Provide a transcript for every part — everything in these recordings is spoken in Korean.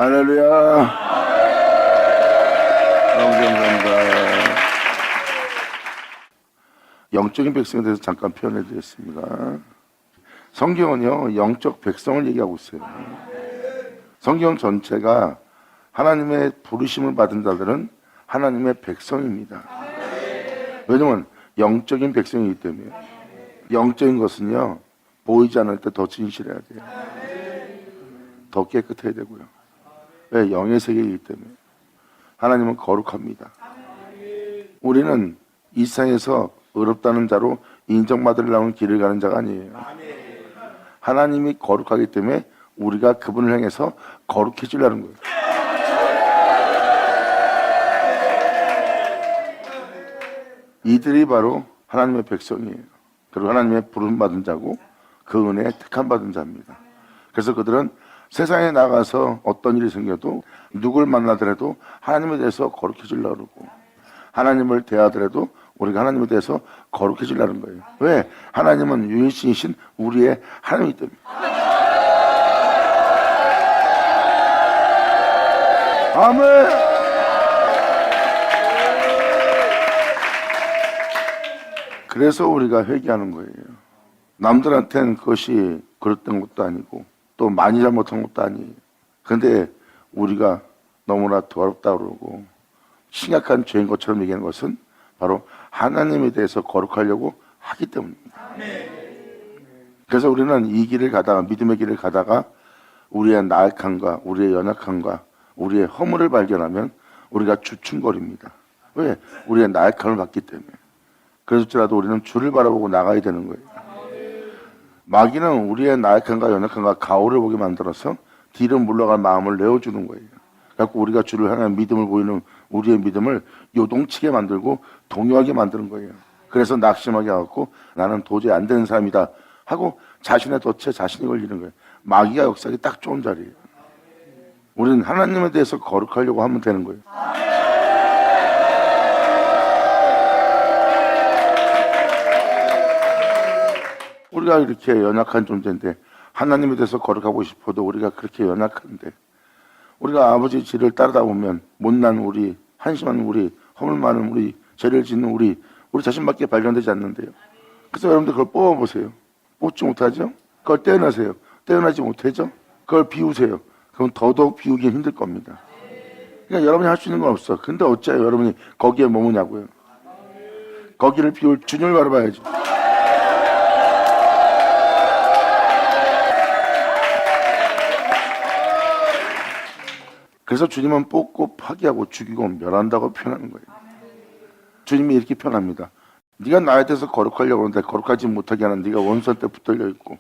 할렐루야. 너무 감사합니다. 영적인 백성에 대해서 잠깐 표현해 드렸습니다. 성경은요, 영적 백성을 얘기하고 있어요. 성경 전체가 하나님의 부르심을 받은 자들은 하나님의 백성입니다. 왜냐면 영적인 백성이기 때문에. 영적인 것은요, 보이지 않을 때 더 진실해야 돼요. 더 깨끗해야 되고요. 왜? 영의 세계이기 때문에. 하나님은 거룩합니다. 우리는 이 세상에서 의롭다는 자로 인정받으려는 길을 가는 자가 아니에요. 하나님이 거룩하기 때문에 우리가 그분을 향해서 거룩해지려는 거예요. 이들이 바로 하나님의 백성이에요. 그리고 하나님의 부름받은 자고 그 은혜에 택함받은 자입니다. 그래서 그들은 세상에 나가서 어떤 일이 생겨도 누굴 만나더라도 하나님에 대해서 거룩해지려고 그러고 하나님을 대하더라도 우리가 하나님에 대해서 거룩해지려는 거예요. 왜? 하나님은 유일신이신 우리의 하나님이기 때문에. 아멘. 그래서 우리가 회개하는 거예요. 남들한테는 그것이 그랬던 것도 아니고 또 많이 잘못한 것도 아니에요. 근데 우리가 너무나 더럽다 그러고 심각한 죄인 것처럼 얘기하는 것은 바로 하나님에 대해서 거룩하려고 하기 때문입니다. 그래서 우리는 이 길을 가다가, 믿음의 길을 가다가 우리의 나약함과 우리의 연약함과 우리의 허물을 발견하면 우리가 주춤거립니다. 왜? 우리의 나약함을 봤기 때문에. 그래서라도 우리는 주를 바라보고 나가야 되는 거예요. 마귀는 우리의 나약함과 연약함과 가오를 보게 만들어서 뒤로 물러갈 마음을 내어주는 거예요. 그래서 우리가 주를 향한 믿음을 보이는 우리의 믿음을 요동치게 만들고 동요하게 만드는 거예요. 그래서 낙심하게 하고 나는 도저히 안 되는 사람이다 하고 자신의 덫에 자신이 걸리는 거예요. 마귀가 역사하기 딱 좋은 자리예요. 우리는 하나님에 대해서 거룩하려고 하면 되는 거예요. 우리가 이렇게 연약한 존재인데 하나님에 대해서 거룩하고 싶어도 우리가 그렇게 연약한데 우리가 아버지 길을 따르다 보면 못난 우리, 한심한 우리, 허물 많은 우리, 죄를 짓는 우리 자신밖에 발견되지 않는데요. 그래서 여러분들 그걸 뽑아보세요. 뽑지 못하죠? 그걸 떼어내세요. 떼어내지 못하죠? 그걸 비우세요. 그럼 더더욱 비우기 힘들 겁니다. 그러니까 여러분이 할 수 있는 건 없어. 근데 어째 여러분이 거기에 머무냐고요. 거기를 비울 주님을 바라봐야죠. 그래서 주님은 뽑고 파괴하고 죽이고 멸한다고 표현하는 거예요. 주님이 이렇게 표현합니다. 네가 나에 대해서 거룩하려고 하는데 거룩하지 못하게 하는 네가 원수한테 붙들려 있고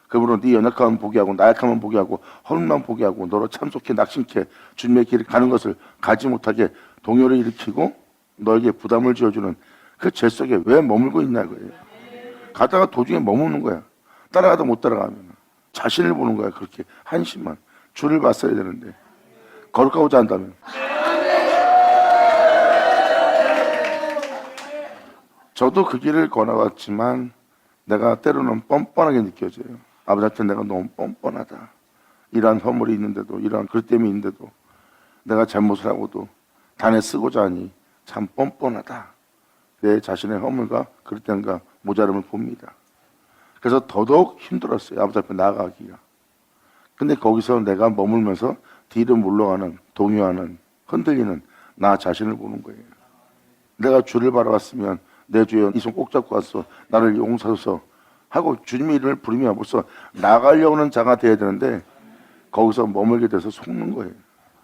그러므로 네 연약함은 포기하고 나약함은 포기하고 허물만 포기하고 너로 참속해 낙심케 주님의 길을 가는 것을 가지 못하게 동요를 일으키고 너에게 부담을 지어주는 그 죄 속에 왜 머물고 있냐 거예요. 가다가 도중에 머무는 거야. 따라가도 못 따라가면 자신을 보는 거야. 그렇게 한심한 주를 봤어야 되는데 거룩하고자 한다면 저도 그 길을 걸어왔지만 내가 때로는 뻔뻔하게 느껴져요. 아버지한테 내가 너무 뻔뻔하다. 이러한 허물이 있는데도 이러한 그릇됨이 있는데도 내가 잘못을 하고도 단에 쓰고자 하니 참 뻔뻔하다. 내 자신의 허물과 그릇됨과 모자름을 봅니다. 그래서 더더욱 힘들었어요. 아버지 앞에 나아가기가. 근데 거기서 내가 머물면서 뒤로 물러가는, 동요하는, 흔들리는 나 자신을 보는 거예요. 내가 주를 바라봤으면 내 주여 이 손 꼭 잡고 왔어. 나를 용서하소서 하고 주님의 이름을 부르며 벌써 나가려고 하는 자가 돼야 되는데 거기서 머물게 돼서 속는 거예요.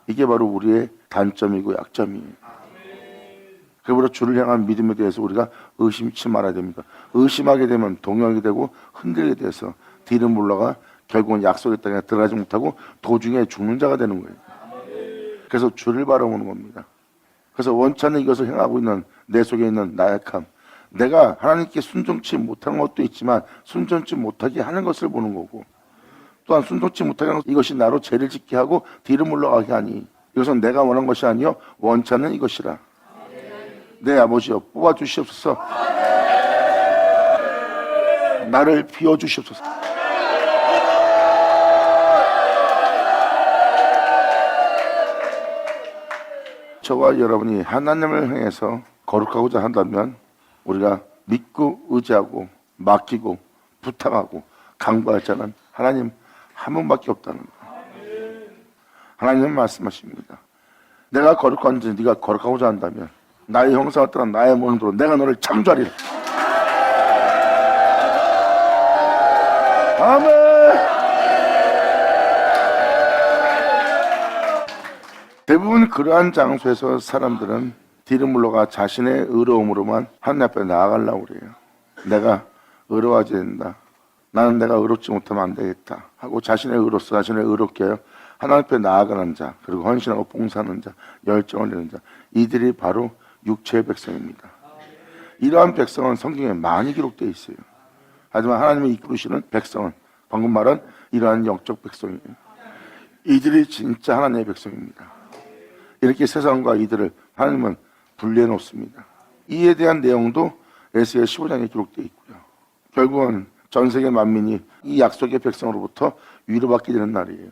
이게 바로 우리의 단점이고 약점이에요. 그러므로 주를 향한 믿음에 대해서 우리가 의심치 말아야 됩니다. 의심하게 되면 동요하게 되고 흔들게 돼서 뒤로 물러가 결국은 약속의 땅에 들어가지 못하고 도중에 죽는 자가 되는 거예요. 그래서 주를 바라보는 겁니다. 그래서 원치 않는 이것을 행하고 있는 내 속에 있는 나약함, 내가 하나님께 순종치 못하는 것도 있지만 순종치 못하게 하는 것을 보는 거고 또한 순종치 못하게 하는 이것이 나로 죄를 짓게 하고 뒤로 물러가게 하니 이것은 내가 원한 것이 아니요 원치 않는 이것이라. 내 아버지여 뽑아주시옵소서. 나를 비워주시옵소서. 저와 여러분이 하나님을 향해서 거룩하고자 한다면 우리가 믿고 의지하고 맡기고 부탁하고 강구할 자는 하나님 한 분밖에 없다는 거예요. 하나님은 말씀하십니다. 내가 거룩한지 네가 거룩하고자 한다면 나의 형상을 따라 나의 모습으로 내가 너를 창조하리라. 아멘. 대부분 그러한 장소에서 사람들은 뒤로 물러가 자신의 의로움으로만 하나님 앞에 나아가려고 그래요. 내가 의로워져야 된다. 나는 내가 의롭지 못하면 안 되겠다 하고 자신의 의로서 자신을 의롭게 하여 하나님 앞에 나아가는 자, 그리고 헌신하고 봉사하는 자, 열정을 내는 자, 이들이 바로 육체의 백성입니다. 이러한 백성은 성경에 많이 기록되어 있어요. 하지만 하나님이 이끌으시는 백성은 방금 말한 이러한 영적 백성이에요. 이들이 진짜 하나님의 백성입니다. 이렇게 세상과 이들을 하나님은 분리해 놓습니다. 이에 대한 내용도 에스겔 15장에 기록되어 있고요. 결국은 전 세계 만민이 이 약속의 백성으로부터 위로받게 되는 날이에요.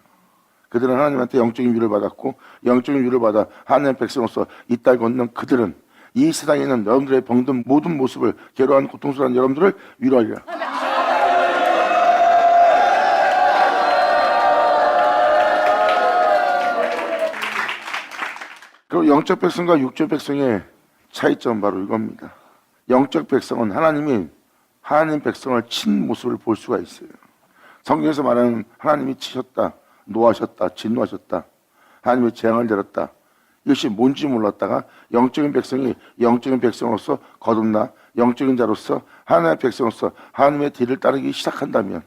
그들은 하나님한테 영적인 위로를 받았고 영적인 위로를 받아 하나님의 백성으로서 이 땅을 걷는 그들은 이 세상에 있는 여러분들의 병든 모든 모습을 괴로워하는 고통스러운 여러분들을 위로하리라. 그리고 영적 백성과 육적 백성의 차이점은 바로 이겁니다. 영적 백성은 하나님이 하나님 백성을 친 모습을 볼 수가 있어요. 성경에서 말하는 하나님이 치셨다, 노하셨다, 진노하셨다, 하나님의 재앙을 내렸다. 이것이 뭔지 몰랐다가 영적인 백성이 영적인 백성으로서 거듭나 영적인 자로서 하나님의 백성으로서 하나님의 뒤를 따르기 시작한다면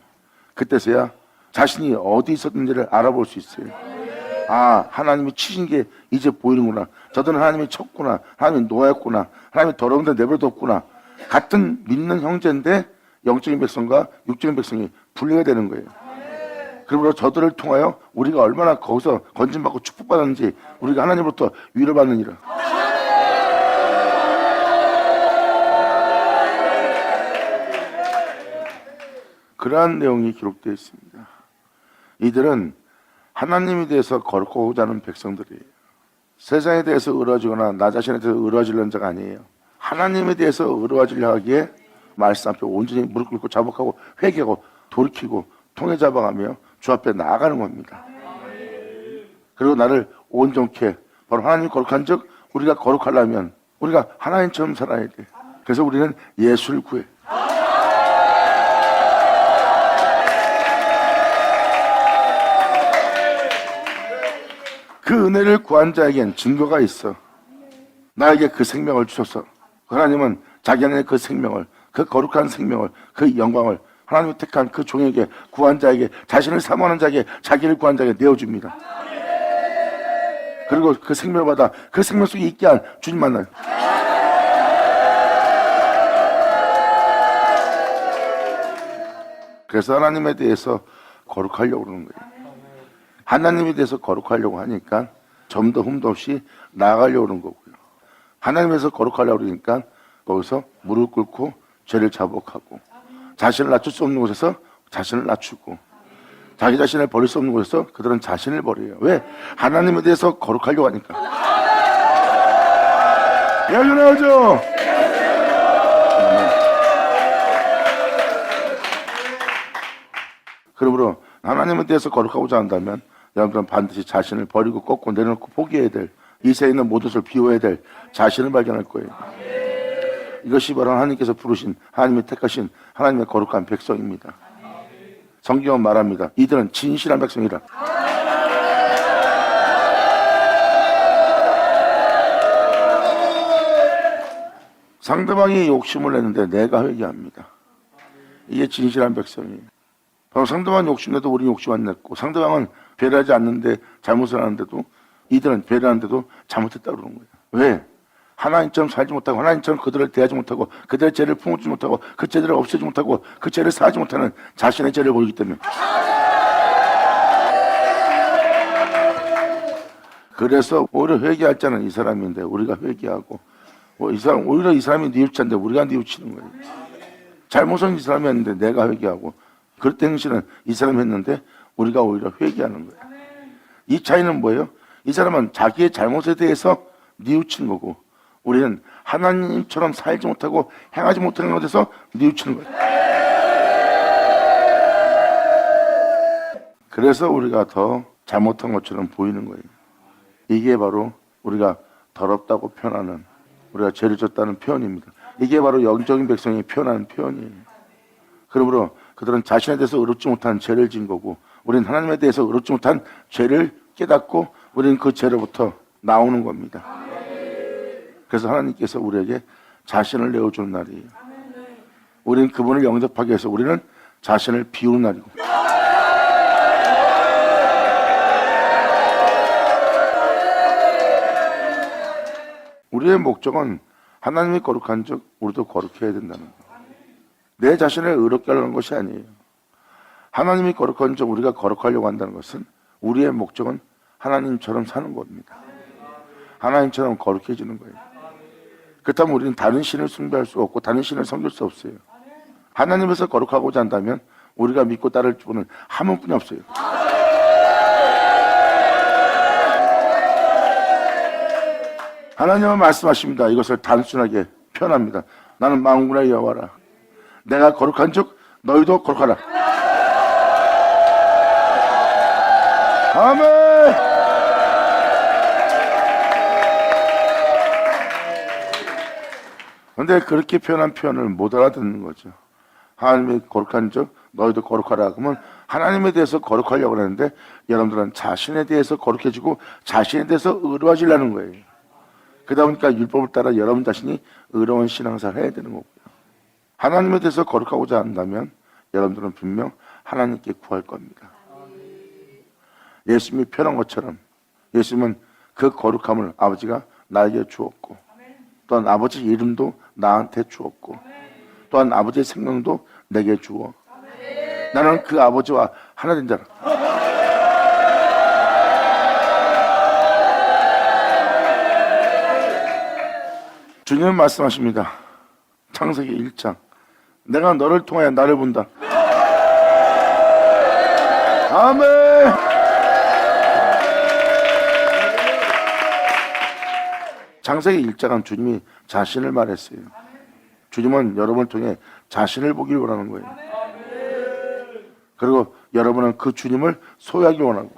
그때서야 자신이 어디 있었는지를 알아볼 수 있어요. 아, 하나님이 치신 게 이제 보이는구나. 저들은 하나님이 쳤구나. 하나님이 노하였구나. 하나님이 더러운 데 내버려뒀구나. 같은 믿는 형제인데 영적인 백성과 육적인 백성이 분리가 되는 거예요. 그러므로 저들을 통하여 우리가 얼마나 거기서 건진받고 축복받았는지 우리가 하나님으로부터 위로받는 일을. 그러한 내용이 기록되어 있습니다. 이들은 하나님에 대해서 거룩하고자 하는 백성들이에요. 세상에 대해서 의로워지거나 나 자신에 대해서 의로워지려는 자가 아니에요. 하나님에 대해서 의로워지려 하기에 말씀 앞에 온전히 무릎 꿇고 자복하고 회개하고 돌이키고 통해 잡아가며 주 앞에 나아가는 겁니다. 그리고 나를 온전케 바로 하나님 거룩한 즉 우리가 거룩하려면 우리가 하나님처럼 살아야 돼. 그래서 우리는 예수를 구해. 그 은혜를 구한 자에겐 증거가 있어. 나에게 그 생명을 주셔서 하나님은 자기 안에 그 생명을, 그 거룩한 생명을, 그 영광을 하나님이 택한 그 종에게, 구한 자에게, 자신을 사모하는 자에게, 자기를 구한 자에게 내어줍니다. 그리고 그 생명을 받아 그 생명 속에 있게 한 주님 만나요. 그래서 하나님에 대해서 거룩하려고 그러는 거예요. 하나님에 대해서 거룩하려고 하니까 점도 흠도 없이 나아가려고 그러는 거고요. 하나님에서 거룩하려고 그러니까 거기서 무릎 꿇고 죄를 자복하고 자신을 낮출 수 없는 곳에서 자신을 낮추고 자기 자신을 버릴 수 없는 곳에서 그들은 자신을 버려요. 왜? 하나님에 대해서 거룩하려고 하니까. 여기 나오죠? 그러므로 하나님에 대해서 거룩하고자 한다면 여러분들은 반드시 자신을 버리고 꺾고 내려놓고 포기해야 될, 이 세상에 있는 모든 것을 비워야 될 자신을 발견할 거예요. 이것이 바로 하나님께서 부르신, 하나님이 택하신 하나님의 거룩한 백성입니다. 성경은 말합니다. 이들은 진실한 백성이라. 상대방이 욕심을 냈는데 내가 회개합니다. 이게 진실한 백성이에요. 바로 상대방은 욕심내도 우리는 욕심 안 냈고, 상대방은 배려하지 않는데 잘못을 하는데도 이들은 배려하는데도 잘못했다고 그러는 거예요. 왜? 하나님처럼 살지 못하고 하나님처럼 그들을 대하지 못하고 그들의 죄를 품지 못하고 그 죄를 없애지 못하고 그 죄를 사하지 못하는 자신의 죄를 보이기 때문에. 그래서 오히려 회개할 자는 이 사람인데 우리가 회개하고 이 사람 오히려 이 사람이 뉘우치는데 우리가 뉘우치는 거예요. 잘못은 이 사람이 했는데 내가 회개하고 그럴 당시는 이 사람이 했는데 우리가 오히려 회개하는 거예요. 이 차이는 뭐예요? 이 사람은 자기의 잘못에 대해서 뉘우치는 거고, 우리는 하나님처럼 살지 못하고 행하지 못하는 것에서 뉘우치는 거예요. 그래서 우리가 더 잘못한 것처럼 보이는 거예요. 이게 바로 우리가 더럽다고 표현하는, 우리가 죄를 졌다는 표현입니다. 이게 바로 영적인 백성이 표현하는 표현이에요. 그러므로 그들은 자신에 대해서 의롭지 못한 죄를 지은 거고, 우리는 하나님에 대해서 의롭지 못한 죄를 깨닫고 우리는 그 죄로부터 나오는 겁니다. 그래서 하나님께서 우리에게 자신을 내어주는 날이에요. 우리는 그분을 영접하기 위해서 우리는 자신을 비우는 날이고, 우리의 목적은 하나님이 거룩한 즉 우리도 거룩해야 된다는 거예요. 내 자신을 의롭게 하려는 것이 아니에요. 하나님이 거룩한 즉 우리가 거룩하려고 한다는 것은 우리의 목적은 하나님처럼 사는 겁니다. 하나님처럼 거룩해지는 거예요. 그렇다면 우리는 다른 신을 숭배할 수 없고 다른 신을 섬길 수 없어요. 하나님에서 거룩하고자 한다면 우리가 믿고 따를 분은 한 분뿐이 없어요. 하나님은 말씀하십니다. 이것을 단순하게 표현합니다. 나는 만군의 여호와라. 내가 거룩한 즉 너희도 거룩하라. 아멘. 그런데 그렇게 표현한 표현을 못 알아듣는 거죠. 하나님이 거룩한 즉 너희도 거룩하라. 그러면 하나님에 대해서 거룩하려고 하는데 여러분들은 자신에 대해서 거룩해지고 자신에 대해서 의로워지려는 거예요. 그러다 보니까 율법을 따라 여러분 자신이 의로운 신앙생활을 해야 되는 거고요. 하나님에 대해서 거룩하고자 한다면 여러분들은 분명 하나님께 구할 겁니다. 예수님이 표현한 것처럼 예수님은 그 거룩함을 아버지가 나에게 주었고, 또한 아버지 이름도 나한테 주었고, 또한 아버지의 생명도 내게 주어 나는 그 아버지와 하나 된 자라. 주님은 말씀하십니다. 창세기 1장 내가 너를 통하여 나를 본다. 아멘. 창세기 1장은 주님이 자신을 말했어요. 주님은 여러분을 통해 자신을 보길 원하는 거예요. 그리고 여러분은 그 주님을 소유하기 원하고,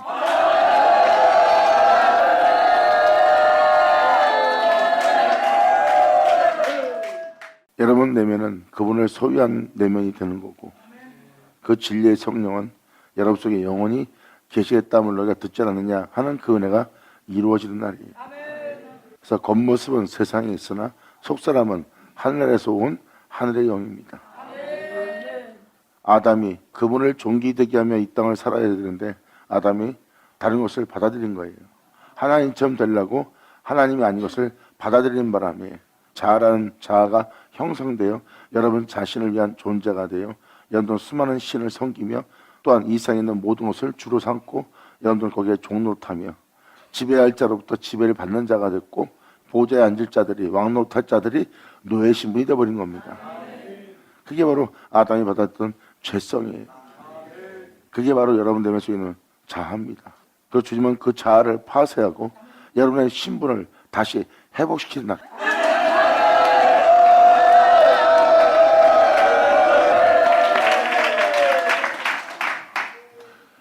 여러분 내면은 그분을 소유한 내면이 되는 거고, 그 진리의 성령은 여러분 속에 영원히 계시겠다면 너희가 듣지 않았느냐 하는 그 은혜가 이루어지는 날이에요. 그래서 겉모습은 세상에 있으나 속사람은 하늘에서 온 하늘의 영입니다. 아담이 그분을 존귀되게 하며 이 땅을 살아야 되는데 아담이 다른 것을 받아들인 거예요. 하나님처럼 되려고 하나님이 아닌 것을 받아들이는 바람에 자아라는 자아가 형성되어 여러분 자신을 위한 존재가 되어 여러분 수많은 신을 섬기며 또한 이 세상에 있는 모든 것을 주로 삼고 여러분들 거기에 종노릇하며 지배할 자로부터 지배를 받는 자가 됐고 보좌에 앉을 자들이 왕노릇할 자들이 노예 신분이 되어버린 겁니다. 그게 바로 아담이 받았던 죄성이에요. 그게 바로 여러분 내면 속에 있는 자아입니다. 그리고 주님은 그 자아를 파쇄하고 여러분의 신분을 다시 회복시키는 날.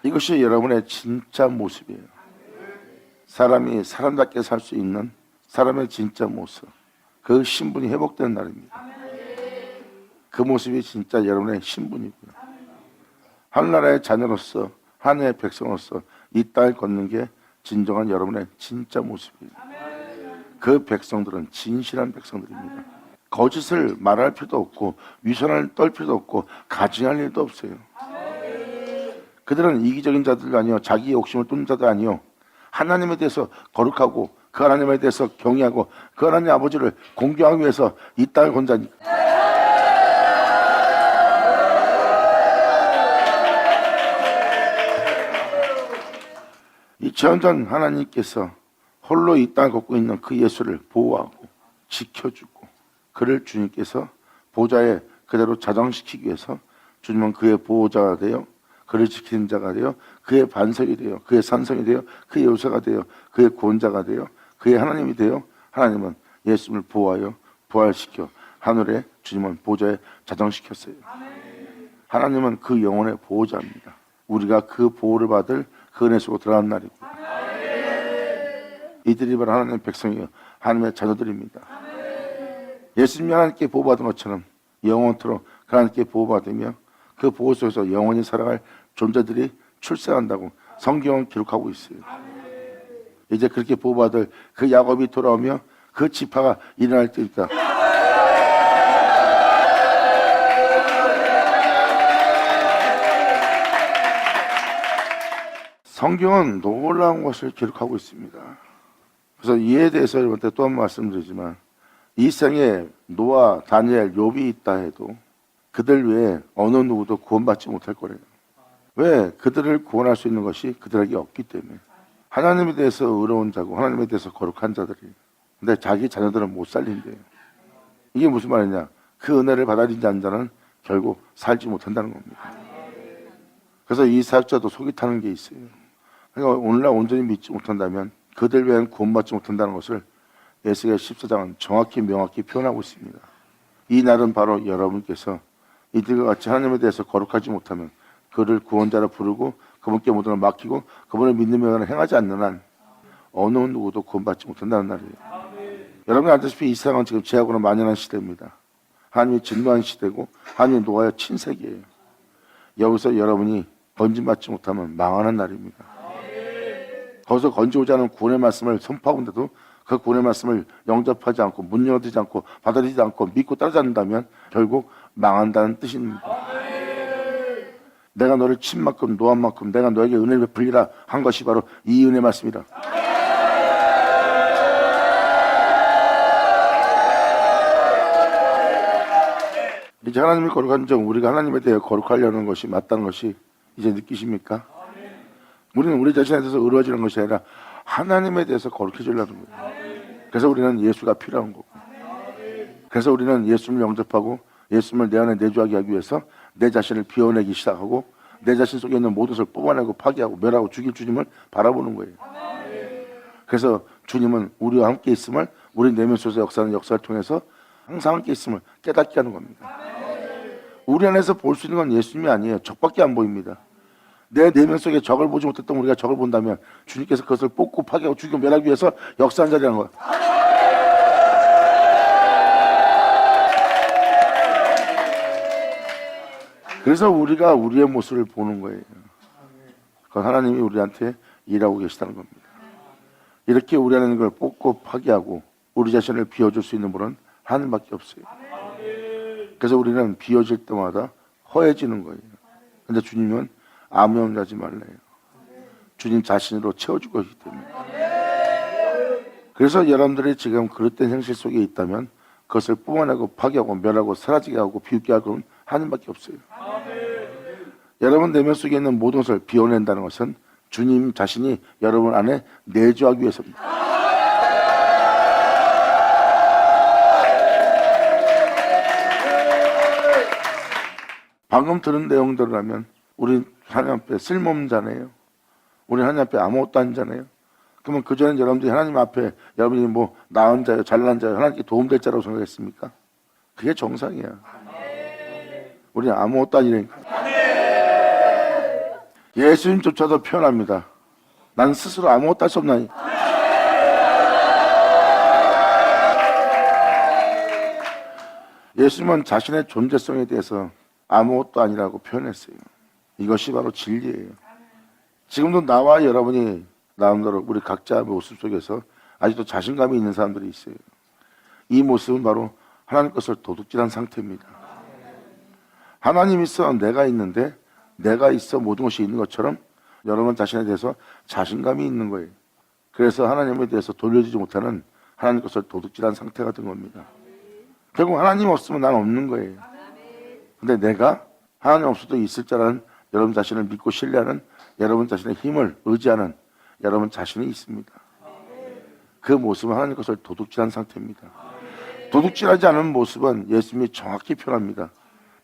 이것이 여러분의 진짜 모습이에요. 사람이 사람답게 살 수 있는 사람의 진짜 모습, 그 신분이 회복되는 날입니다. 그 모습이 진짜 여러분의 신분이고요. 하늘나라의 자녀로서 하늘의 백성으로서 이 땅을 걷는 게 진정한 여러분의 진짜 모습이에요. 그 백성들은 진실한 백성들입니다. 거짓을 말할 필요도 없고 위선을 떨 필요도 없고 가증할 일도 없어요. 그들은 이기적인 자들도 아니요 자기 욕심을 뚫는 자도 아니요 하나님에 대해서 거룩하고 그 하나님에 대해서 경외하고 그 하나님 아버지를 공경하기 위해서 이 땅을 건 자니까. 이 전전 하나님께서 홀로 이 땅을 걷고 있는 그 예수를 보호하고 지켜주고 그를 주님께서 보좌에 그대로 자정시키기 위해서 주님은 그의 보호자가 되어 그를 지키는 자가 되어 그의 반석이 되어 그의 산성이 되어 그의 요새가 되어 그의 구원자가 되어 그의 하나님이 되어 하나님은 예수님을 보호하여 부활시켜 하늘에 주님은 보좌에 자정시켰어요. 하나님은 그 영혼의 보호자입니다. 우리가 그 보호를 받을 그 은혜 속으로 들어간 날이고, 이들이 바로 하나님의 백성이요 하나님의 자녀들입니다. 예수님이 하나님께 보호받은 것처럼 영원토록 하나님께 보호받으며 그 보호 속에서 영원히 살아갈 존재들이 출생한다고 성경은 기록하고 있어요. 이제 그렇게 보호받을 그 야곱이 돌아오며 그 지파가 일어날 때 있다. 성경은 놀라운 것을 기록하고 있습니다. 그래서 이에 대해서 여러분한테 또 한 번 말씀드리지만, 이 생에 노아, 다니엘, 욥이 있다 해도 그들 외에 어느 누구도 구원받지 못할 거래요. 왜? 그들을 구원할 수 있는 것이 그들에게 없기 때문에. 하나님에 대해서 의로운 자고 하나님에 대해서 거룩한 자들이, 근데 자기 자녀들은 못 살린대요. 이게 무슨 말이냐? 그 은혜를 받아들이지 않는 자는 결국 살지 못한다는 겁니다. 그래서 이 사역자도 속이 타는 게 있어요. 그러니까 오늘날 온전히 믿지 못한다면 그들 외에는 구원받지 못한다는 것을 에스겔 14장은 정확히 명확히 표현하고 있습니다. 이 날은 바로 여러분께서 이들과 같이 하나님에 대해서 거룩하지 못하면, 그를 구원자로 부르고 그분께 모든 걸 맡기고 그분을 믿는 명령을 행하지 않는 한 어느 누구도 구원받지 못한다는 날이에요. 여러분이 알다시피 이 세상은 지금 죄악으로 만연한 시대입니다. 하나님이 진노한 시대고 하나님이 노아의 친세기예요. 여기서 여러분이 건진받지 못하면 망하는 날입니다. 거기서 건져오지 않은 구원의 말씀을 선포하는데도 그 구원의 말씀을 영접하지 않고 문 열어두지 않고 받아들이지 않고 믿고 따라잡는다면 결국 망한다는 뜻입니다. 내가 너를 친 만큼 노한 만큼 내가 너에게 은혜를 베풀리라 한 것이 바로 이 은혜 말씀이라. 이제 하나님이 거룩한 점, 우리가 하나님에 대해 거룩하려는 것이 맞다는 것이 이제 느끼십니까? 우리는 우리 자신에 대해서 의로워지는 것이 아니라 하나님에 대해서 거룩해지려는 거예요. 그래서 우리는 예수가 필요한 거고, 그래서 우리는 예수님을 영접하고 예수님을 내 안에 내주하게 하기 위해서 내 자신을 비워내기 시작하고 내 자신 속에 있는 모든 것을 뽑아내고 파괴하고 멸하고 죽일 주님을 바라보는 거예요. 그래서 주님은 우리와 함께 있음을, 우리 내면 속에서 역사하는 역사를 통해서 항상 함께 있음을 깨닫게 하는 겁니다. 우리 안에서 볼 수 있는 건 예수님이 아니에요. 적밖에 안 보입니다. 내 내면 속에 적을 보지 못했던 우리가 적을 본다면 주님께서 그것을 뽑고 파괴하고 죽이고 멸하기 위해서 역사한 자리라는 거예요. 그래서 우리가 우리의 모습을 보는 거예요. 그건 하나님이 우리한테 일하고 계시다는 겁니다. 이렇게 우리 안에 있는 걸 뽑고 파괴하고 우리 자신을 비워줄 수 있는 분은 하나님밖에 없어요. 그래서 우리는 비워질 때마다 허해지는 거예요. 근데 주님은 아무 염려하지 말래요. 주님 자신으로 채워줄 것이기 때문에. 그래서 여러분들이 지금 그릇된 현실 속에 있다면 그것을 뿜어내고 파괴하고 멸하고 사라지게 하고 비웃게 할 건 하나님밖에 없어요. 여러분 내면 속에 있는 모든 것을 비워낸다는 것은 주님 자신이 여러분 안에 내주하기 위해서입니다. 방금 들은 내용들이라면 우리 하나님 앞에 쓸모없는 자네요. 우리 하나님 앞에 아무것도 아닌 자네요. 그러면 그전에 여러분들이 하나님 앞에 여러분이 뭐 나은 자요, 잘난 자요, 하나님께 도움될 자라고 생각했습니까? 그게 정상이야. 우리는 아무것도 아니라니까. 예수님조차도 표현합니다. 난 스스로 아무것도 할 수 없나니. 예수님은 자신의 존재성에 대해서 아무것도 아니라고 표현했어요. 이것이 바로 진리예요. 지금도 나와 여러분이 나름대로 우리 각자 모습 속에서 아직도 자신감이 있는 사람들이 있어요. 이 모습은 바로 하나님 것을 도둑질한 상태입니다. 하나님 있어 내가 있는데 내가 있어 모든 것이 있는 것처럼 여러분 자신에 대해서 자신감이 있는 거예요. 그래서 하나님에 대해서 돌려주지 못하는 하나님 것을 도둑질한 상태가 된 겁니다. 결국 하나님 없으면 난 없는 거예요. 근데 내가 하나님 없어도 있을 자라는 여러분 자신을 믿고 신뢰하는 여러분 자신의 힘을 의지하는 여러분 자신이 있습니다. 그 모습은 하나님 것을 도둑질한 상태입니다. 도둑질하지 않은 모습은 예수님이 정확히 표현합니다.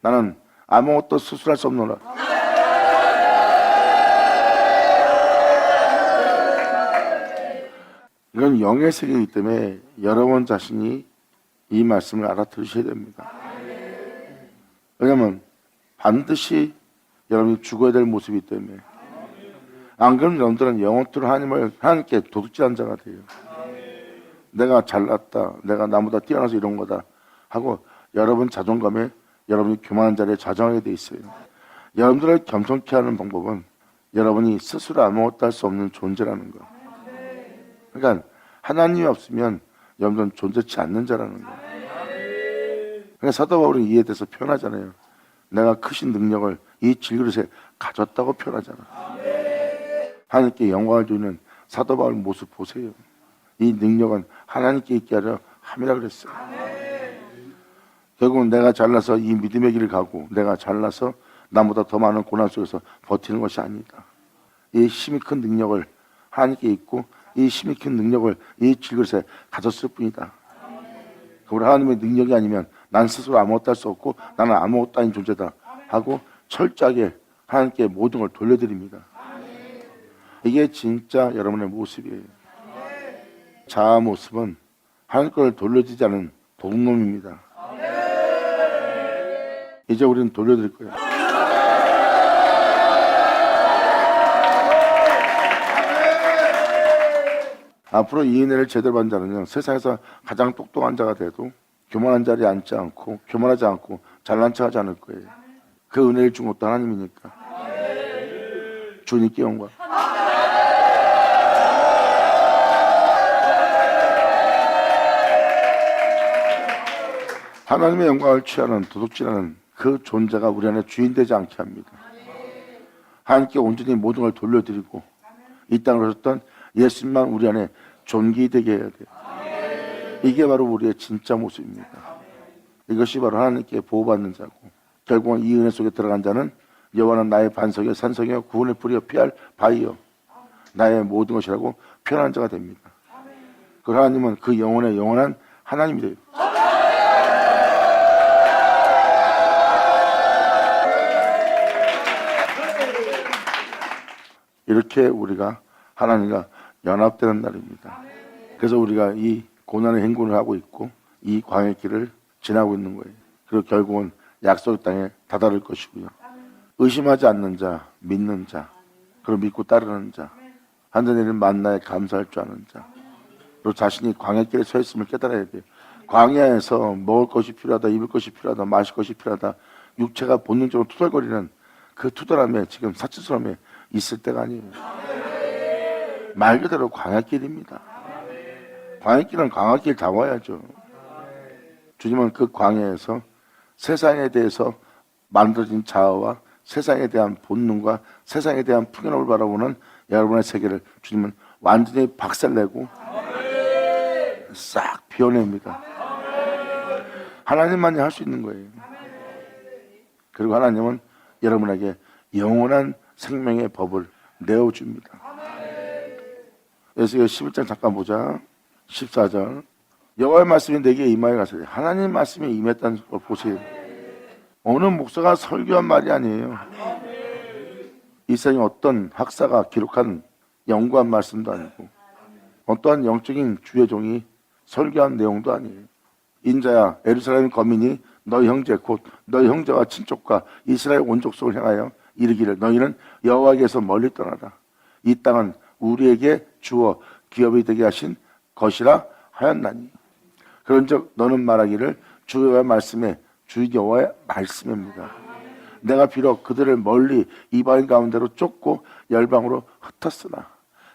나는 아무것도 스스로 할 수 없노라. 이건 영의 세계이기 때문에 여러분 자신이 이 말씀을 알아들으셔야 됩니다. 왜냐하면 반드시 여러분이 죽어야 될 모습이기 때문에. 안 그러면 여러분들은 영원토록 하나님께 도둑질한 자가 돼요. 내가 잘났다, 내가 나보다 뛰어나서 이런 거다 하고 여러분 자존감에 여러분이 교만한 자리에 좌정하게 돼 있어요. 여러분들을 겸손케 하는 방법은 여러분이 스스로 아무것도 할 수 없는 존재라는 거. 그러니까 하나님이 없으면 여러분들은 존재치 않는 자라는 거. 그러니까 사도 바울이 이에 대해서 표현하잖아요. 내가 크신 능력을 이 질그릇에 가졌다고 표현하잖아. 하나님께 영광을 주는 사도 바울 모습 보세요. 이 능력은 하나님께 있게 하려 함이라 그랬어요. 결국은 내가 잘나서 이 믿음의 길을 가고 내가 잘나서 나보다 더 많은 고난 속에서 버티는 것이 아니다. 이 힘이 큰 능력을 하나님께 있고 이 힘이 큰 능력을 이 질그릇에 가졌을 뿐이다. 우리 하나님의 능력이 아니면 난 스스로 아무것도 할 수 없고 나는 아무것도 아닌 존재다 하고 철저하게 하나님께 모든 걸 돌려드립니다. 이게 진짜 여러분의 모습이에요. 자아 모습은 하나님 걸 돌려주지 않은 도둑놈입니다. 이제 우리는 돌려드릴 거예요. 앞으로 이 은혜를 제대로 받는 자는요, 세상에서 가장 똑똑한 자가 돼도 교만한 자리에 앉지 않고 교만하지 않고 잘난 척하지 않을 거예요. 그 은혜를 준 것도 하나님이니까. 주님께 영광. 하나님의 영광을 취하는 도둑질하는 그 존재가 우리 안에 주인되지 않게 합니다. 하나님께 온전히 모든 걸 돌려드리고 이 땅으로 오셨던 예수님만 우리 안에 존귀되게 해야 돼요. 이게 바로 우리의 진짜 모습입니다. 이것이 바로 하나님께 보호받는 자고 결국은 이 은혜 속에 들어간 자는 여호와는 나의 반석이요 산성이요 구원의 뿌리요 피할 바위요 나의 모든 것이라고 표현한 자가 됩니다. 그 하나님은 그 영혼의 영원한 하나님이 돼요. 이렇게 우리가 하나님과 연합되는 날입니다. 그래서 우리가 이 고난의 행군을 하고 있고 이 광야의 길을 지나고 있는 거예요. 그리고 결국은 약속의 땅에 다다를 것이고요. 의심하지 않는 자, 믿는 자, 그리고 믿고 따르는 자, 하늘내리는 만나에 감사할 줄 아는 자, 그리고 자신이 광야의 길에 서 있음을 깨달아야 돼요. 광야에서 먹을 것이 필요하다, 입을 것이 필요하다, 마실 것이 필요하다, 육체가 본능적으로 투덜거리는 그 투덜함에 지금 사치스러움에 있을 때가 아니에요. 말 그대로 광야길입니다. 광야길은 광야길 다 와야죠. 주님은 그 광야에서 세상에 대해서 만들어진 자아와 세상에 대한 본능과 세상에 대한 풍요로움을 바라보는 여러분의 세계를 주님은 완전히 박살내고 싹 비워냅니다. 하나님만이 할 수 있는 거예요. 그리고 하나님은 여러분에게 영원한 생명의 법을 내어줍니다. 그래서 11장 잠깐 보자. 14절 여호와의 말씀이 내게 임하여 가서되 하나님 말씀이 임했다는 걸 보세요. 어느 목사가 설교한 말이 아니에요. 이 세상에 어떤 학사가 기록한 연구한 말씀도 아니고 어떠한 영적인 주의 종이 설교한 내용도 아니에요. 인자야 예루살렘 거민이 너희 형제 곧 너희 형제와 친족과 이스라엘 온 족속을 향하여 이르기를 너희는 여호와에게서 멀리 떠나라. 이 땅은 우리에게 주어 기업이 되게 하신 것이라 하였나니 그런즉 너는 말하기를 주 여호와의 말씀에 주 여호와의 말씀입니다. 내가 비록 그들을 멀리 이방인 가운데로 쫓고 열방으로 흩었으나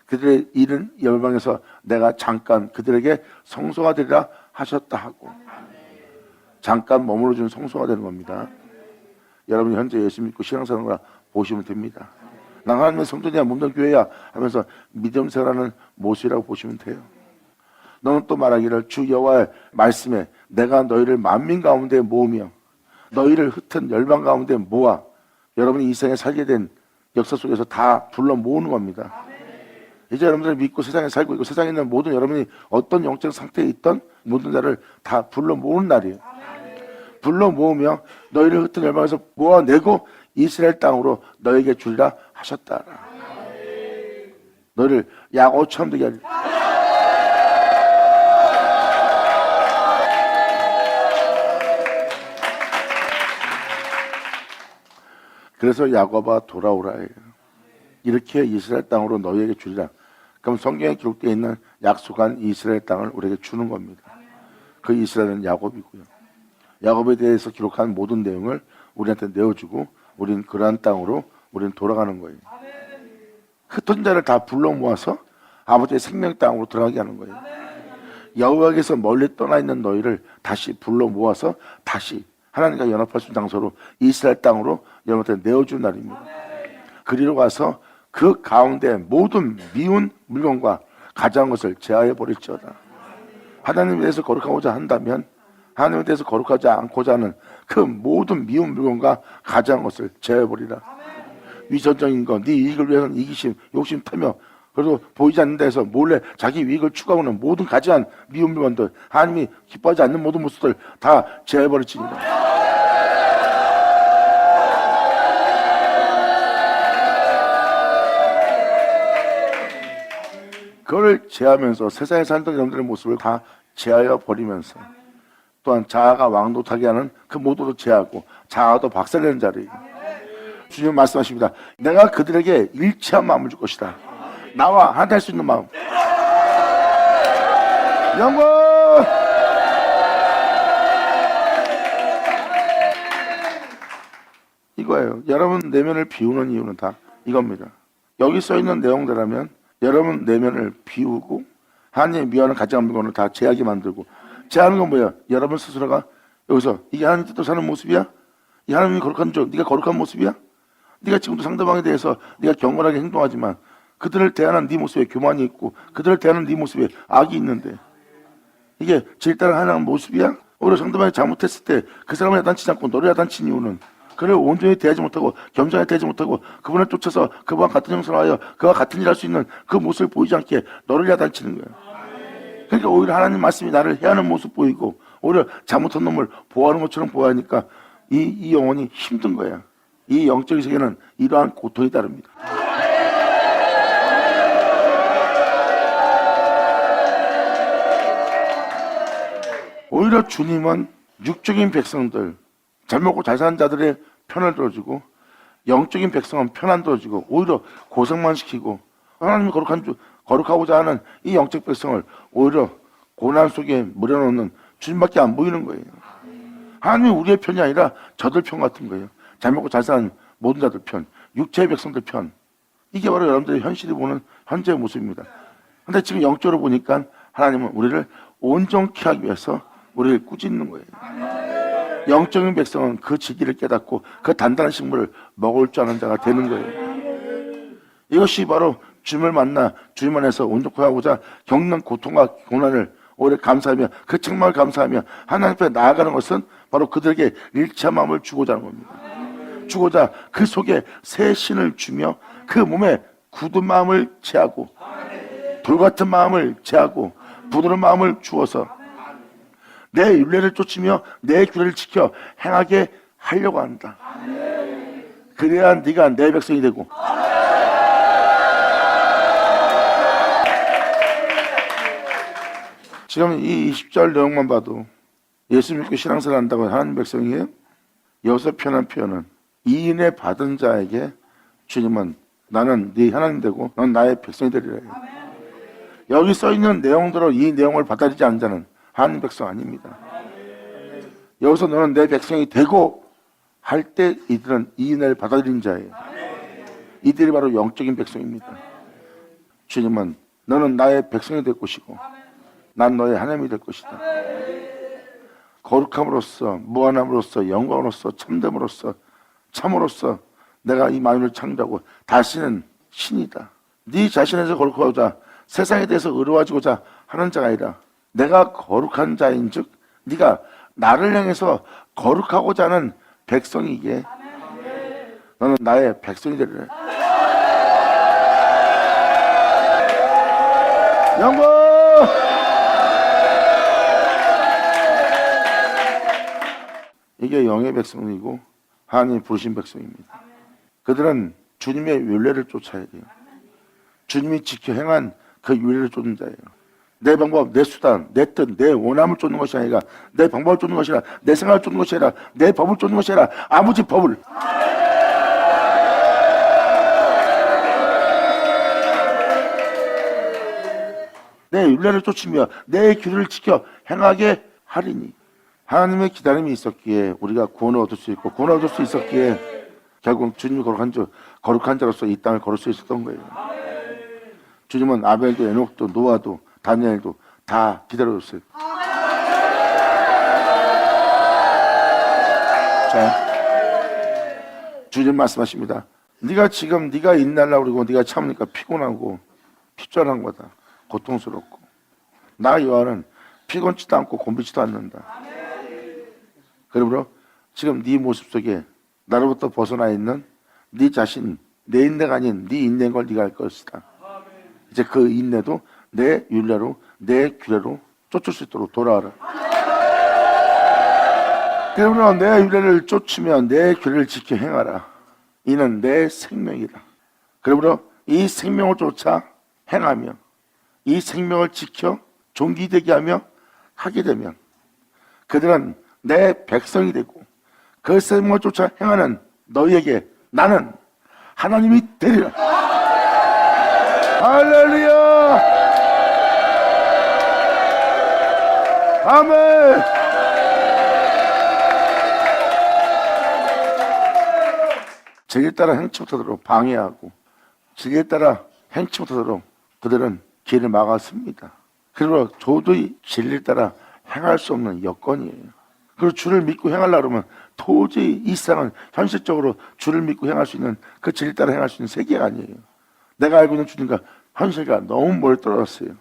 그들의 일은 열방에서 내가 잠깐 그들에게 성소가 되리라 하셨다 하고 잠깐 머물러주는 성소가 되는 겁니다. 여러분이 현재 예수 믿고 신앙생활을 보시면 됩니다. 난 하나님의 성전이야 몸된 교회야 하면서 믿음 생활하는 모습이라고 보시면 돼요. 너는 또 말하기를 주 여호와의 말씀에 내가 너희를 만민 가운데 모으며 너희를 흩은 열방 가운데 모아 여러분이 이 세상에 살게 된 역사 속에서 다 불러 모으는 겁니다. 이제 여러분들 믿고 세상에 살고 있고 세상에 있는 모든 여러분이 어떤 영적 상태에 있던 모든 자를 다 불러 모으는 날이에요. 불러 모으며 너희를 흩은 열방에서 모아내고 이스라엘 땅으로 너에게 주리라 하셨다. 너희를 야곱처럼 되게 하리라. 그래서 야곱아 돌아오라 해요. 이렇게 이스라엘 땅으로 너희에게 주리라. 그럼 성경에 기록되어 있는 약속한 이스라엘 땅을 우리에게 주는 겁니다. 그 이스라엘은 야곱이고요. 야곱에 대해서 기록한 모든 내용을 우리한테 내어주고 우리는 그러한 땅으로 우리는 돌아가는 거예요. 흩은 자를 다 불러 모아서 아버지의 생명 땅으로 들어가게 하는 거예요. 여호와께서 멀리 떠나 있는 너희를 다시 불러 모아서 다시 하나님과 연합할 수 있는 장소로 이스라엘 땅으로 여러분한테 내어준 날입니다. 그리로 가서 그 가운데 모든 미운 물건과 가져간 것을 제하여 버릴지어다. 하나님에 대해서 거룩하고자 한다면 하나님에 대해서 거룩하지 않고자 하는 그 모든 미운 물건과 가져간 것을 제하여 버리라. 위선적인 거, 네 이익을 위해서는 이기심, 욕심 타며 그리고 보이지 않는 데서 몰래 자기 이익을 추구하는 모든 가져간 미운 물건들, 하나님이 기뻐하지 않는 모든 모습들 다 제하여 버릴지니라. 그걸 제하면서 세상에 살던 여러분들의 모습을 다 제하여 버리면서 또한 자아가 왕도타게 하는 그 모두도 제하고 자아도 박살내는 자리예요. 주님 말씀하십니다. 내가 그들에게 일치한 마음을 줄 것이다. 나와 하나 될 수 있는 마음. 영광! 이거예요. 여러분 내면을 비우는 이유는 다 이겁니다. 여기 써있는 내용대로면 여러분 내면을 비우고 하나님의 미워하는 가증한 물건을 다 제하게 만들고, 제하는 건 뭐야? 여러분 스스로가 여기서 이게 하나님 뜻대로 사는 모습이야? 이 하나님이 거룩한 줄, 네가 거룩한 모습이야? 네가 지금도 상대방에 대해서 네가 경건하게 행동하지만 그들을 대하는 네 모습에 교만이 있고 그들을 대하는 네 모습에 악이 있는데 이게 질타를 하는 모습이야? 오히려 상대방이 잘못했을 때 그 사람을 야단치지 않고 너를 야단친 이유는 그를 온전히 대하지 못하고 겸손하게 대하지 못하고 그분을 쫓아서 그와 같은 형상을 하여 그와 같은 일을 할 수 있는 그 모습을 보이지 않게 너를 야단치는 거야. 그러니까 오히려 하나님 말씀이 나를 해하는 모습 보이고 오히려 잘못한 놈을 보호하는 것처럼 보호하니까 이 영혼이 힘든 거야. 이 영적인 세계는 이러한 고통이 따릅니다. 오히려 주님은 육적인 백성들, 잘 먹고 잘 사는 자들의 편을 들어주고 영적인 백성은 편 안 들어주고 오히려 고생만 시키고 하나님이 거룩하고자 하는 이 영적 백성을 오히려 고난 속에 물어놓는 주님밖에 안 보이는 거예요. 하나님이 우리의 편이 아니라 저들 편 같은 거예요. 잘 먹고 잘 사는 모든 자들 편, 육체의 백성들 편. 이게 바로 여러분들이 현실이 보는 현재의 모습입니다. 근데 지금 영적으로 보니까 하나님은 우리를 온전케 하기 위해서 우리를 꾸짖는 거예요. 영적인 백성은 그 지기를 깨닫고 그 단단한 식물을 먹을 줄 아는 자가 되는 거예요. 이것이 바로 주님을 만나 주님 안에서 온전케 하고자 겪는 고통과 고난을 오래 감사하며 그 책망을 감사하며 하나님 앞에 나아가는 것은 바로 그들에게 일치한 마음을 주고자 하는 겁니다. 주고자 그 속에 새 신을 주며 그 몸에 굳은 마음을 제하고 돌같은 마음을 제하고 부드러운 마음을 주어서 내 율례를 쫓으며 내 규례를 지켜 행하게 하려고 한다. 그래야 네가 내 백성이 되고 지금 이 20절 내용만 봐도 예수 믿고 신앙생활 한다고 하나님 백성이에요? 여기서 표현한 표현은 이인에 받은 자에게 주님은 나는 네 하나님 되고 넌 나의 백성이 되리라 해요. 여기 써있는 내용대로 이 내용을 받아들이지 않는 자는 하나님 백성 아닙니다. 여기서 너는 내 백성이 되고 할 때 이들은 이인을 받아들인 자예요. 이들이 바로 영적인 백성입니다. 주님은 너는 나의 백성이 될 것이고 난 너의 하나님이 될 것이다. 거룩함으로써 무한함으로써 영광으로써 참됨으로써 참으로써 내가 이 만유를 창조하고 다시는 신이다. 네 자신에서 거룩하고자 세상에 대해서 의로워지고자 하는 자가 아니라 내가 거룩한 자인 즉 네가 나를 향해서 거룩하고자 하는 백성이기에 너는 나의 백성이 되리라. 영광! 이게 영의 백성이고 하나님이 부르신 백성입니다. 그들은 주님의 율례를 쫓아야 돼요. 주님이 지켜 행한 그 율례를 쫓는 자예요. 내 방법, 내 수단, 내 뜻, 내 원함을 쫓는 것이 아니라 내 방법을 쫓는 것이 아니라 내 생각을 쫓는 것이 아니라 내 법을 쫓는 것이 아니라 아버지 법을 내 율례를 쫓으며 내 규례를 지켜 행하게 하리니. 하나님의 기다림이 있었기에 우리가 구원을 얻을 수 있고, 구원을 얻을 수 있었기에 결국 주님이 거룩한 자로서 이 땅을 걸을 수 있었던 거예요. 주님은 아벨도 에녹도 노아도 다니엘도 다 기다려줬어요. 자, 주님 말씀하십니다. 네가 인내하려고 그러고 네가 참으니까 피곤하고 피곤한 거다. 고통스럽고. 나 여호와는 피곤치도 않고 곤비치도 않는다. 그러므로 지금 네 모습 속에 나로부터 벗어나 있는 네 자신, 내 인내가 아닌 네 인내인 걸 네가 알 것이다. 이제 그 인내도 내 율례로, 내 규례로 쫓을 수 있도록 돌아와라. 그러므로 내 율례를 쫓으며 내 규례를 지켜 행하라. 이는 내 생명이다. 그러므로 이 생명을 쫓아 행하며 이 생명을 지켜 존귀되게 하며 하게 되면 그들은 내 백성이 되고 그 생명을 쫓아 행하는 너희에게 나는 하나님이 되리라. 할렐루야. 아멘. 진리에 따라 행치 못하도록 방해하고 진리에 따라 행치 못하도록 그들은 길을 막았습니다. 그리고 도저히 진리에 따라 행할 수 없는 여건이에요. 그리고 주를 믿고 행하려고 그러면 도저히 이 세상은 현실적으로 주를 믿고 행할 수 있는 그 진리에 따라 행할 수 있는 세계가 아니에요. 내가 알고 있는 주님과 현실과 너무 멀리 떨어졌어요.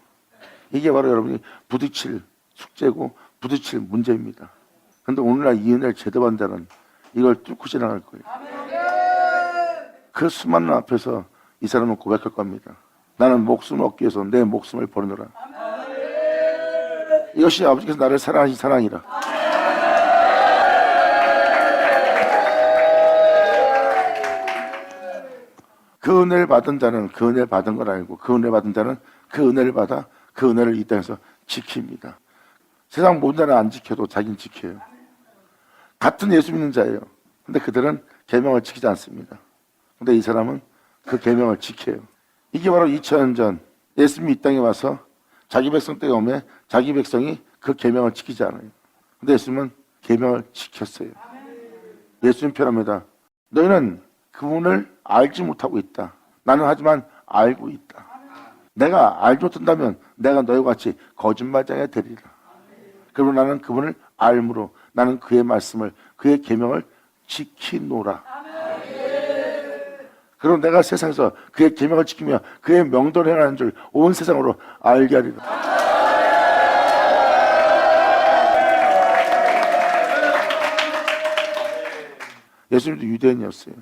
이게 바로 여러분이 부딪힐 숙제고 부딪힐 문제입니다. 그런데 오늘날 이 은혜를 제대로 받는 자는 이걸 뚫고 지나갈 거예요. 그 수많은 앞에서 이 사람은 고백할 겁니다. 나는 목숨을 얻기 위해서 내 목숨을 버리노라. 이것이 아버지께서 나를 사랑하신 사랑이라. 그 은혜를 받은 자는 그 은혜를 받은 걸 알고 그 은혜를 받은 자는 그 은혜를 받아 그 은혜를 이 땅에서 지킵니다. 세상 모든 자는 안 지켜도 자기는 지켜요. 같은 예수 믿는 자예요. 근데 그들은 계명을 지키지 않습니다. 근데 이 사람은 그 계명을 지켜요. 이게 바로 2000년 전 예수님이 이 땅에 와서 자기 백성 때가 오면 자기 백성이 그 계명을 지키지 않아요. 근데 예수님은 계명을 지켰어요. 예수님 표현합니다. 너희는 그분을 알지 못하고 있다. 나는 하지만 알고 있다. 내가 알지 못한다면 내가 너희와 같이 거짓말장애 되리라. 그리고 나는 그분을 알므로 나는 그의 말씀을 그의 계명을 지키노라. 그리고 내가 세상에서 그의 계명을 지키며 그의 명도를 행하는 줄 온 세상으로 알게 하리라. 예수님도 유대인이었어요.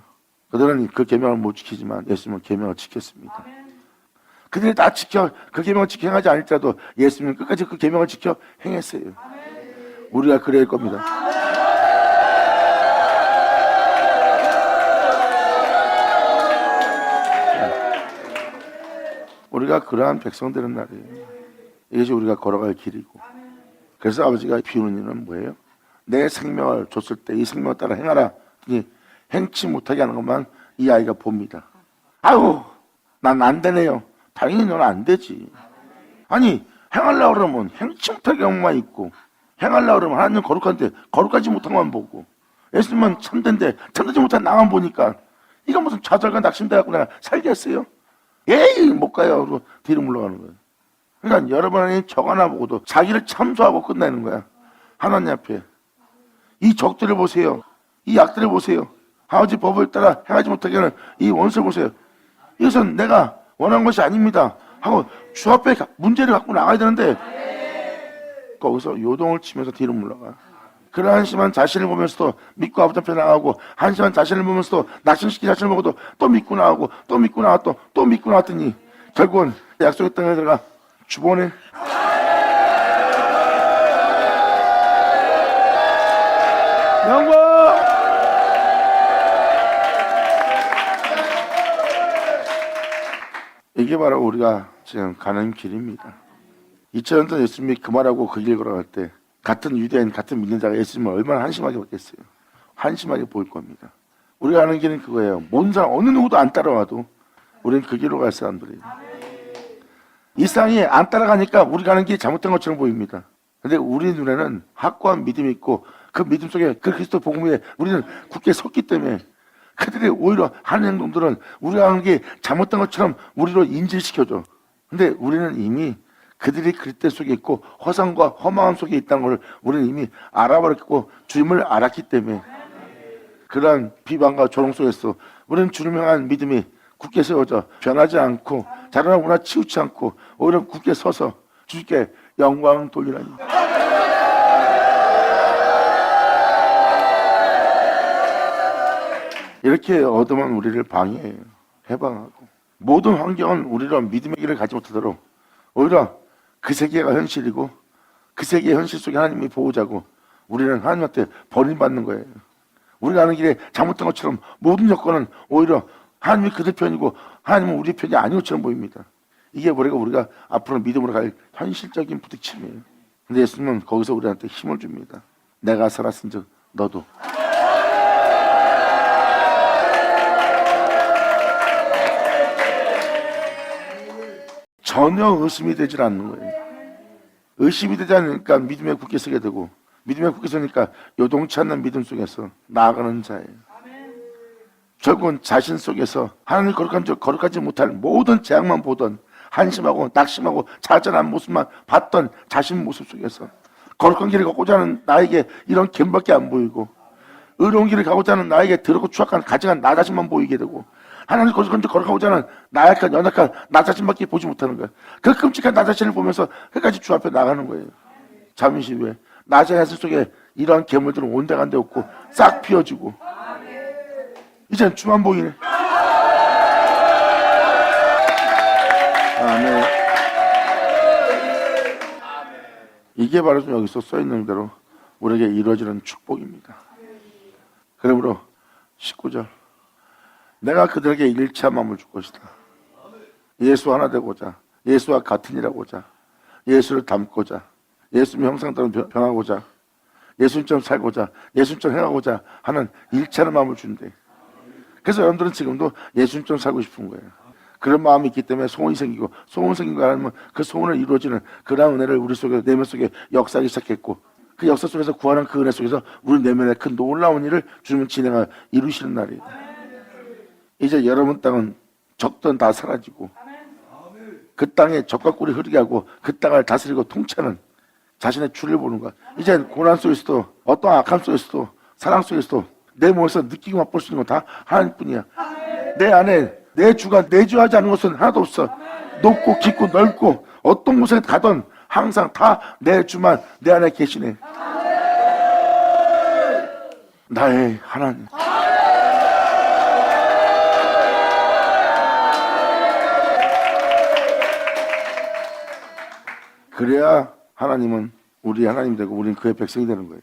그들은 그 계명을 못 지키지만 예수님은 계명을 지켰습니다. 그들이 다 지켜 그 계명을 지켜 행하지 않을지라도 예수님은 끝까지 그 계명을 지켜 행했어야 우리가 그래야 할 겁니다. 우리가 그러한 백성 되는 날이에요. 이것이 우리가 걸어갈 길이고. 그래서 아버지가 비우는 일은 뭐예요? 내 생명을 줬을 때 이 생명을 따라 행하라. 행치 못하게 하는 것만 이 아이가 봅니다. 아유, 난 안 되네요. 당연히 너는 안 되지. 아니, 행하려고 그러면 행치 못하게 하는 것만 있고, 행하려고 그러면 하나님 거룩한데 거룩하지 못한 것만 보고, 예수님은 참된데 참되지 못한 나만 보니까 이건 무슨 좌절과 낙심돼 갖고 내가 살겠어요? 에이, 못 가요. 그러고 뒤로 물러가는 거예요. 그러니까 여러분이 적 하나 보고도 자기를 참소하고 끝내는 거야. 하나님 앞에. 이 적들을 보세요. 이 약들을 보세요. 아버지 법을 따라 행하지 못하게 하는 이 원수를 보세요. 이것은 내가 원한 것이 아닙니다 하고 주 앞에 문제를 갖고 나가야 되는데 거기서 요동을 치면서 뒤로 물러가. 그런 한심한 자신을 보면서도 믿고 아버지 앞에 나가고, 한심한 자신을 보면서도 낙심시킨 자신을 보고도 또 믿고 나가고, 또 믿고 나갔고, 또 믿고 나왔더니 결국은 약속의 땅에 들어가 주번에 영광! 이게 바로 우리가 지금 가는 길입니다. 2000년 전 예수님이 그 말하고 그 길 걸어갈 때 같은 유대인, 같은 믿는 자가 예수님을 얼마나 한심하게 봤겠어요. 한심하게 보일 겁니다. 우리가 가는 길은 그거예요. 모든 사람, 어느 누구도 안 따라와도 우리는 그 길로 갈 사람들이에요. 이 세상이 안 따라가니까 우리가 가는 길이 잘못된 것처럼 보입니다. 근데 우리 눈에는 확고한 믿음이 있고 그 믿음 속에 그 그리스도 복음에 우리는 굳게 섰기 때문에 그들이 오히려 하는 행동들은 우리가 하는 게 잘못된 것처럼 우리로 인지시켜줘. 근데 우리는 이미 그들이 그릇된 속에 있고 허상과 허망함 속에 있다는 걸 우리는 이미 알아버렸고 주님을 알았기 때문에 그러한 비방과 조롱 속에서 우리는 주님을 향한 믿음이 굳게 세워져 변하지 않고 자라나거나 치우치 않고 오히려 굳게 서서 주님께 영광 돌리라니. 이렇게 어둠은 우리를 방해해요. 해방하고 모든 환경은 우리로 믿음의 길을 가지 못하도록 오히려 그 세계가 현실이고 그 세계의 현실 속에 하나님이 보호자고 우리는 하나님한테 버림받는 거예요. 우리가 가는 길에 잘못된 것처럼 모든 여건은 오히려 하나님이 그들 편이고 하나님은 우리 편이 아닌 것처럼 보입니다. 이게 우리가 앞으로 믿음으로 갈 현실적인 부딪힘이에요. 근데 예수님은 거기서 우리한테 힘을 줍니다. 내가 살았은즉 너도. 전혀 의심이 되질 않는 거예요. 의심이 되지 않으니까 믿음에 굳게 서게 되고 믿음에 굳게 서니까 요동치 않는 믿음 속에서 나아가는 자예요. 결국은 자신 속에서 하나님 거룩하지 못할 모든 재앙만 보던 한심하고 낙심하고 좌절한 모습만 봤던 자신 모습 속에서 거룩한 길을 걷고자 하는 나에게 이런 갬밖에 안 보이고 의로운 길을 가고자 하는 나에게 더럽고 추악한 가증한 나 자신만 보이게 되고 하나님 거룩하고자 하는 나약한 연약한 나 자신밖에 보지 못하는 거예요. 그 끔찍한 나 자신을 보면서 끝까지 주 앞에 나가는 거예요. 잠시 후에 나 자신 속에 이러한 괴물들은 온데간데 없고 싹 피어지고 이젠 주만 보이네. 아멘. 이게 바로 좀 여기서 써있는 대로 우리에게 이루어지는 축복입니다. 그러므로 19절 내가 그들에게 일치한 마음을 줄 것이다. 예수 하나 되고자 예수와 같은 일하고자 예수를 닮고자 예수님 형상대로 변하고자 예수님처럼 살고자 예수님처럼 행하고자 하는 일치하는 마음을 준대. 그래서 여러분들은 지금도 예수님처럼 살고 싶은 거예요. 그런 마음이 있기 때문에 소원이 생기고 소원 생긴 거 하면 그 소원을 이루어지는 그런 은혜를 우리 속에 내면 속에 역사하기 시작했고 그 역사 속에서 구하는 그 은혜 속에서 우리 내면에 큰 놀라운 일을 주님은 진행하 이루시는 날이에요. 이제 여러분 땅은 적든 다 사라지고 그 땅에 적과 꿀이 흐르게 하고 그 땅을 다스리고 통치하는 자신의 주를 보는 거야. 이제 고난 속에서도 어떤 악함 속에서도 사랑 속에서도 내 몸에서 느끼고 맛볼 수 있는 건 다 하나님뿐이야. 내 안에 내 주가 내주하지 않은 것은 하나도 없어. 높고 깊고 넓고 어떤 곳에 가든 항상 다 내 주만 내 안에 계시네. 나의 하나님. 그래야 하나님은 우리 하나님이 되고 우리는 그의 백성이 되는 거예요.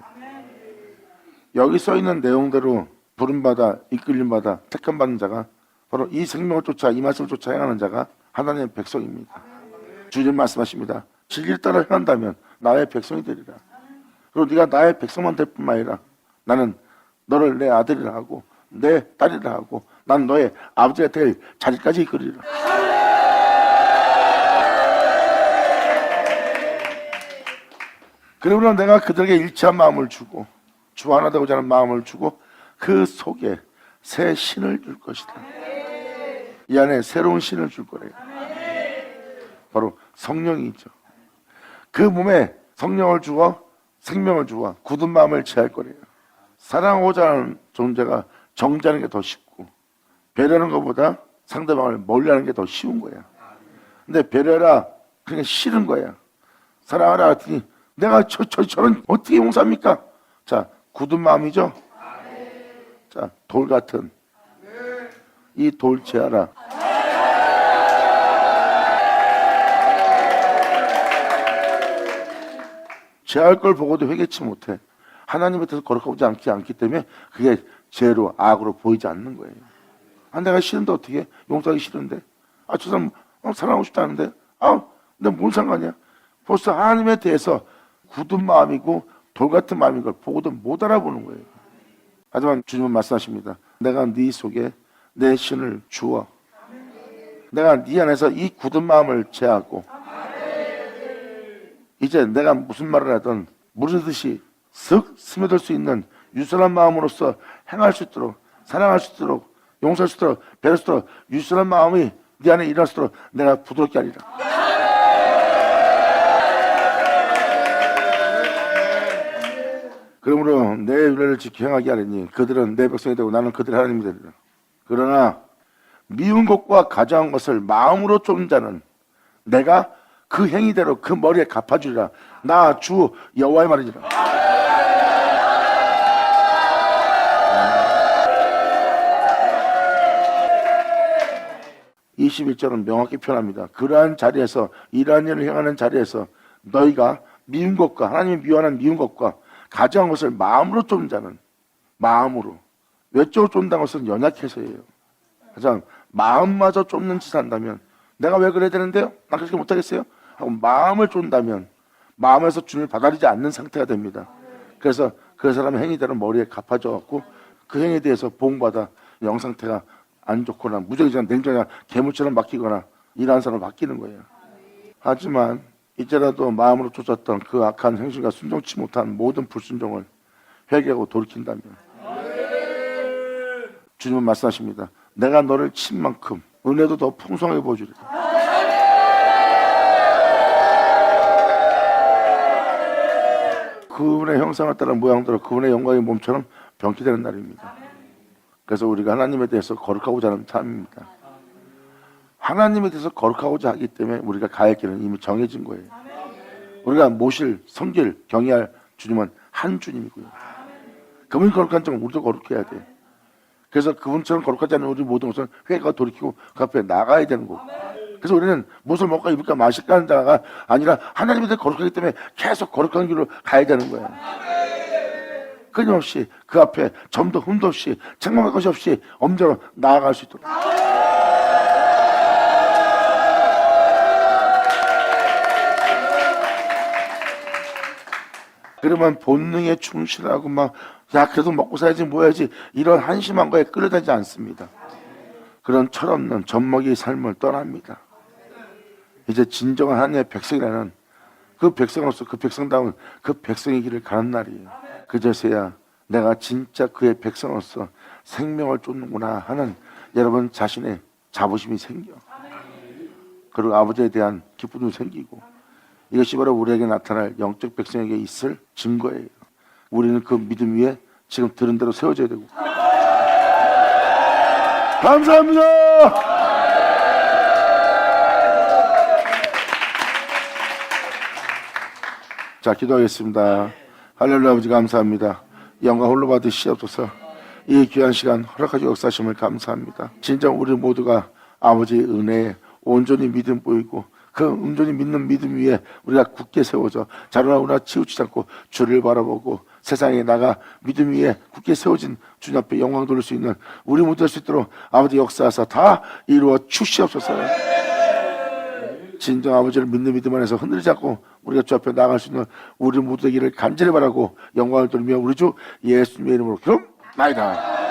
여기 써있는 내용대로 부름받아 이끌림받아 택함받는 자가 바로 이 생명을 쫓아 이 말씀을 쫓아 행하는 자가 하나님의 백성입니다. 주님 말씀하십니다. 진리를 따라 행한다면 나의 백성이 되리라. 그리고 네가 나의 백성만 될 뿐만 아니라 나는 너를 내 아들이라 하고 내 딸이라 하고 난 너의 아버지가 될 자리까지 이끌리라. 그러므로 내가 그들에게 일치한 마음을 주고 주 하나 되고자 하는 마음을 주고 그 속에 새 신을 줄 것이다. 이 안에 새로운 신을 줄 거래요. 바로 성령이죠. 그 몸에 성령을 주어 생명을 주어 굳은 마음을 취할 거래요. 사랑하고자 하는 존재가 정죄하는 게 더 쉽고 배려하는 것보다 상대방을 멀리하는 게 더 쉬운 거야. 근데 배려라 그냥 싫은 거야. 사랑하라 했더니 내가 저런 어떻게 용서합니까? 자, 굳은 마음이죠? 자, 돌 같은 이 돌 제하라. 제할 걸 보고도 회개치 못해. 하나님 앞에서 거룩하지 않기 때문에 그게 죄로 악으로 보이지 않는 거예요. 아, 내가 싫은데 어떻게 용서하기 싫은데 저 사람 사랑하고 싶다는데 근데 뭔 상관이야. 벌써 하나님에 대해서 굳은 마음이고 돌 같은 마음인 걸 보고도 못 알아보는 거예요. 하지만 주님은 말씀하십니다. 내가 네 속에 내 신을 주어 내가 네 안에서 이 굳은 마음을 제하고 이제 내가 무슨 말을 하든 무르듯이 슥 스며들 수 있는 유순한 마음으로서 행할 수 있도록, 사랑할 수 있도록, 용서할 수 있도록, 배려할 수 있도록 유순한 마음이 네 안에 일어날 수 있도록 내가 부드럽게 하리라. 그러므로 내 윤례를 지켜 행하게 하리니 그들은 내 백성이 되고 나는 그들의 하나님이 되리라. 그러나 미운 것과 가져한 것을 마음으로 쫓는 자는 내가 그 행위대로 그 머리에 갚아주리라. 나 주 여호와의 말이니라. 21절은 명확히 표현합니다. 그러한 자리에서, 이러한 일을 행하는 자리에서 너희가 미운 것과, 하나님이 미워하는 미운 것과 가져한 것을 마음으로 쫓는 자는, 마음으로, 외적으로 쫓는다는 것은 연약해서예요. 가장 마음마저 쫓는 짓을 한다면 내가 왜 그래야 되는데요? 나 그렇게 못하겠어요? 하고 마음을 쫓는다면 마음에서 주님을 받아들이지 않는 상태가 됩니다. 그래서 그 사람의 행위대로 머리에 갚아줘갖고 그 행위에 대해서 보응받아 영 상태가 안 좋거나 무적이거나 냉정이나 괴물처럼 바뀌거나 이러한 사람으로 바뀌는 거예요. 하지만 이제라도 마음으로 쫓았던 그 악한 행실과 순종치 못한 모든 불순종을 회개하고 돌이킨다면 주님은 말씀하십니다. 내가 너를 친 만큼 은혜도 더 풍성하게 보여주리라. 그분의 형상을 따라 모양대로 그분의 영광의 몸처럼 병기되는 날입니다. 그래서 우리가 하나님에 대해서 거룩하고자 하는 삶입니다. 하나님에 대해서 거룩하고자 하기 때문에 우리가 가야 할 길은 이미 정해진 거예요. 우리가 모실, 섬길, 경외할 주님은 한 주님이고요. 그분이 거룩한 점은 우리도 거룩해야 돼. 그래서 그분처럼 거룩하지 않은 우리 모든 것은 회개가 돌이키고 그 앞에 나가야 되는 거고. 그래서 우리는 무엇을 먹을까 입을까 마실까 하는 자가 아니라 하나님에 대해 거룩하기 때문에 계속 거룩한 길로 가야 되는 거예요. 끊임없이 그 앞에 점도 흠도 없이 책망할 것이 없이 엄정으로 나아갈 수 있도록. 그러면 본능에 충실하고 막 야 그래도 먹고 살야지 뭐 해야지 이런 한심한 거에 끌려다니지 않습니다. 그런 철없는 젖먹이 삶을 떠납니다. 이제 진정한 하나님의 백성이라는 그 백성으로서 그 백성다운 그 백성의 길을 가는 날이에요. 그제서야 내가 진짜 그의 백성으로서 생명을 쫓는구나 하는 여러분 자신의 자부심이 생겨. 그리고 아버지에 대한 기쁨도 생기고 이것이 바로 우리에게 나타날 영적 백성에게 있을 증거예요. 우리는 그 믿음 위에 지금 들은 대로 세워져야 되고. 감사합니다. 자, 기도하겠습니다. 할렐루야. 아버지 감사합니다. 영광 홀로 받으시옵소서. 이 귀한 시간 허락하시고 역사하심을 감사합니다. 진짜 우리 모두가 아버지의 은혜에 온전히 믿음 보이고 그 온전히 믿는 믿음 위에 우리가 굳게 세워져 자루나우나 치우치지 않고 주를 바라보고 세상에 나가 믿음 위에 굳게 세워진 주님 앞에 영광 돌릴 수 있는 우리 모두 될 수 있도록 아버지 역사하사 다 이루어 주시옵소서. 진정 아버지를 믿는 믿음 안에서 흔들리지 않고 우리가 주 앞에 나아갈 수 있는 우리 모두 되기를 간절히 바라고 영광을 돌리며 우리 주 예수님의 이름으로 기도합니다.